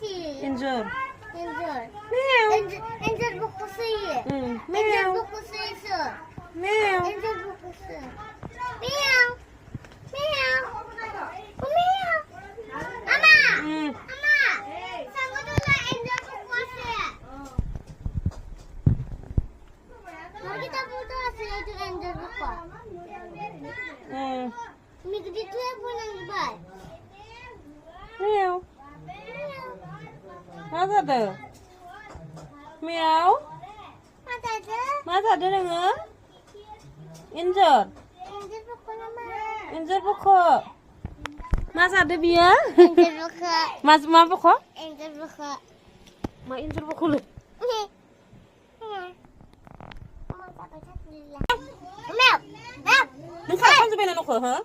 Injur. Injur. Meow. Injur buku sih. Injur Meow. buku sih su. Meow. Injur buku sih. Meow. Meow. Oh, meow. Mama. Mama. Sama dulu injur buku sih. Mari kita foto hasil itu injur buku. Mie gede tuh ya pun yang dibuat. Meow. Masa tuh? Meow. Mata aja. Masa ada denger? Injur. Injur buku nama. Injur buku. Masa ada biar? Injur buku. Mas mau buku? Injur buku. Mau injur buku lu? Meow. Meow.มึงขายข้าวจะเป็นอะไรหนูเหรอฮะ